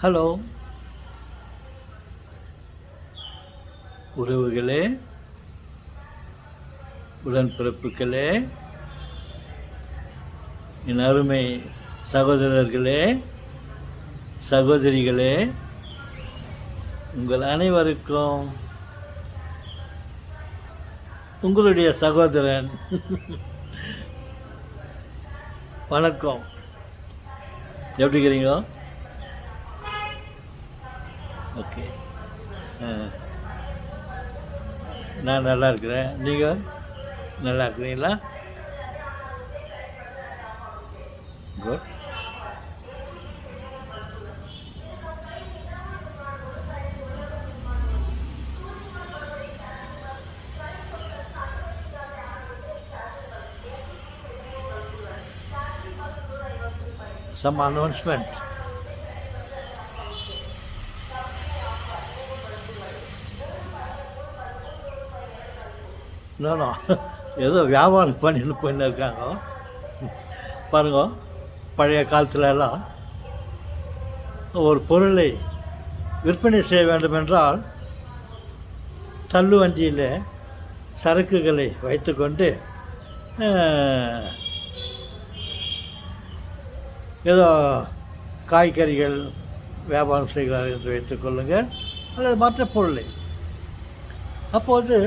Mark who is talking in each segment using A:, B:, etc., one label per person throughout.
A: Hello உறவுகளே, உடன்பிறப்புகளே, என் அருமை சகோதரர்களே, சகோதரிகளே, உங்கள் அனைவருக்கும் உங்களுடைய சகோதரன் வணக்கம். எப்படி இருக்கிறீங்க? ஓகே, நான் நல்லா இருக்கிறேன். நீங்கள் நல்லா இருக்கிறீங்களா? குட். Some announcement. நோ ஏதோ வியாபாரம் பண்ணிட்டு போயின்னு இருக்காங்க பாருங்க. பழைய காலத்துலலாம் ஒரு பொருளை விற்பனை செய்ய வேண்டுமென்றால் தள்ளு வண்டியில் சரக்குகளை வைத்துக்கொண்டு ஏதோ காய்கறிகள் வியாபாரம் செய்கிறார்கள் என்று வைத்துக்கொள்ளுங்கள், அல்லது மற்ற பொருளை. அப்போது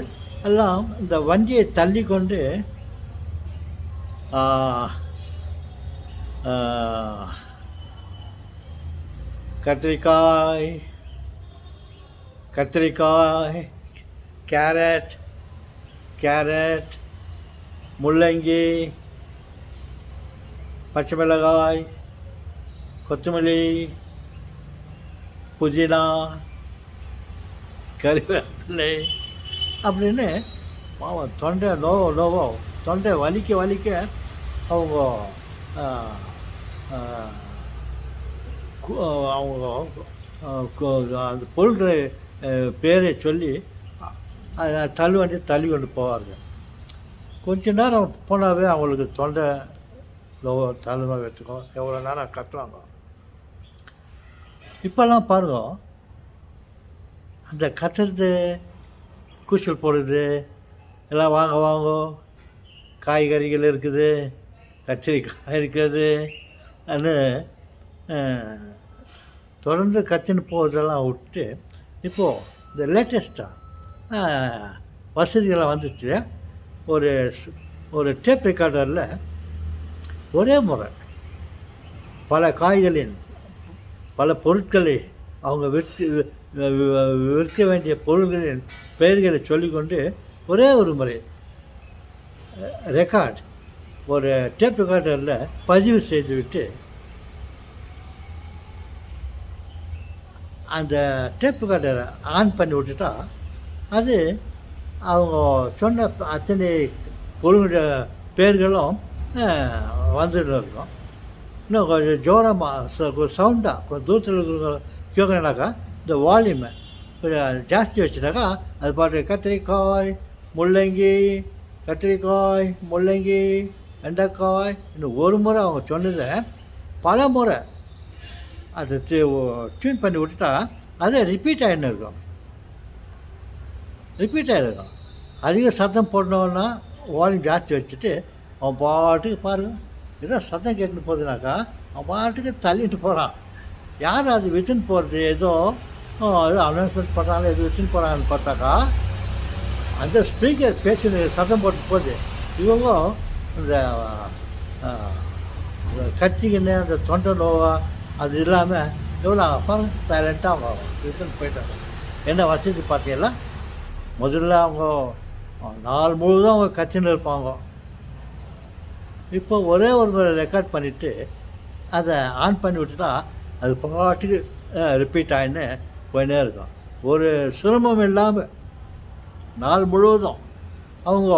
A: எல்லாம் இந்த வண்டியை தள்ளி கொண்டு கத்திரிக்காய், கேரட், முள்ளங்கி, பச்சை மிளகாய், கொத்தமல்லி, புதினா, கறிவேப்பிலை அப்படின்னு பாவம் தொண்டை நோவோ தொண்டை வலிக்க அவங்க அந்த பொருட்களை பேரை சொல்லி அதை தள்ளி கொண்டு போவார்கள். கொஞ்ச நேரம் போனாவே அவங்களுக்கு தொண்டை நோவோ தலைநோய் எடுத்துக்கும். எவ்வளோ நேரம் கட்டுவாங்க. இப்போல்லாம் பாருங்க, அந்த கத்துறது, கூச்சல் போடுறது, எல்லாம் வாங்க காய்கறிகள் இருக்குது, கத்திரிக்காய் இருக்குது அன்னு தொடர்ந்து கத்தின்னு போகிறதெல்லாம் விட்டு இப்போது இந்த லேட்டஸ்ட்டாக வசதிகளை வந்துச்சு. ஒரு டேப் ரெக்கார்டரில் ஒரே முறை பல காய்களின் பல பொருட்களை அவங்க விற்க வேண்டிய பொருள்களின் பெயர்களை சொல்லிக்கொண்டு ஒரே ஒரு முறை ஒரு டேப் ரெக்கார்டரில் பதிவு செய்துவிட்டு அந்த டேப் ரெக்கார்டரை ஆன் பண்ணி விட்டுட்டா அது அவங்க சொன்ன அத்தனை பொருளுடைய பெயர்களும் வந்துட்டு இருக்கும். இன்னும் கொஞ்சம் ஜோரமாக சவுண்டாக கொஞ்சம் தூரத்தில் இருக்கிற கேட்கணுனாக்கா இந்த வால்யூமை கொஞ்சம் ஜாஸ்தி வச்சுட்டாக்கா அது பாட்டு கத்திரிக்காய், முள்ளங்கி, வெண்டைக்காய், இன்னும் ஒரு முறை அவங்க சொன்னதை பல முறை அதை டியூன் பண்ணி விட்டுட்டா அதே ரிப்பீட் ஆகிருக்கும். அதிக சத்தம் போடணுன்னா வால்யூம் ஜாஸ்தி வச்சுட்டு அவன் பாட்டுக்கு பாருங்கள், ஏதோ சத்தம் கேட்டுன்னு போகுதுனாக்கா அவன் பாட்டுக்கு தள்ளிட்டு போகிறான். யார் அது வித்துன்னு போகிறது, ஏதோ அனௌன்ஸ்மெண்ட் பண்ணுறாங்க, எது வித்துன்னு போகிறாங்கன்னு பார்த்தாக்கா அந்த ஸ்பீக்கர் பேசி சத்தம் போட்டு போகுது. இவங்க இந்த கத்திக்கின்னு அந்த தொண்டை நோவா அது இல்லாமல் எவ்வளோ பாருங்க சைலண்ட்டாக அவங்க வித்துன்னு போயிட்டாங்க. என்ன வசதி பார்த்தீங்களா? முதல்ல அவங்க நாள் முழுவதும் அவங்க கத்தின்னு இருப்பாங்க. இப்போ ஒரே ஒரு முறை ரெக்கார்ட் பண்ணிவிட்டு அதை ஆன் பண்ணி விட்டுட்டா அது பாட்டுக்கு ரிப்பீட் ஆகின்னு போயினே இருக்கும். ஒரு சிரமம் இல்லாமல் நாள் முழுவதும் அவங்க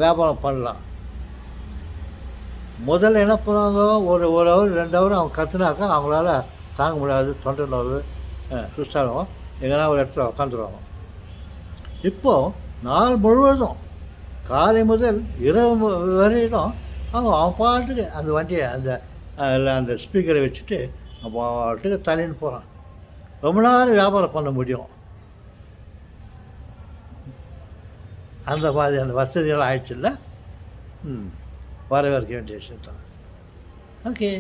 A: வியாபாரம் பண்ணலாம். முதல்ல என்ன பண்ணுவாங்க, ஒரு ஹவர் 2 ஹவர் அவங்க கற்றுனாக்கா அவங்களால தாங்க முடியாது, தொண்டை நோவு சுஸ்டாகும், எங்கன்னா ஒரு இடத்துல உக்காந்துருவாங்க. இப்போது நாள் முழுவதும் காலை முதல் இரவு வரையிலும் அவன் பாட்டுக்கு அந்த வண்டியை அந்த ஸ்பீக்கரை வச்சுட்டு அவன் பாட்டுக்கு தள்ளின்னு போகிறான். ரொம்ப நாள் வியாபாரம் பண்ண முடியும். அந்த மாதிரியான வசதியெல்லாம் ஆயிடுச்சுல்ல. வரவேற்க வேண்டிய விஷயம் தான். ஓகே.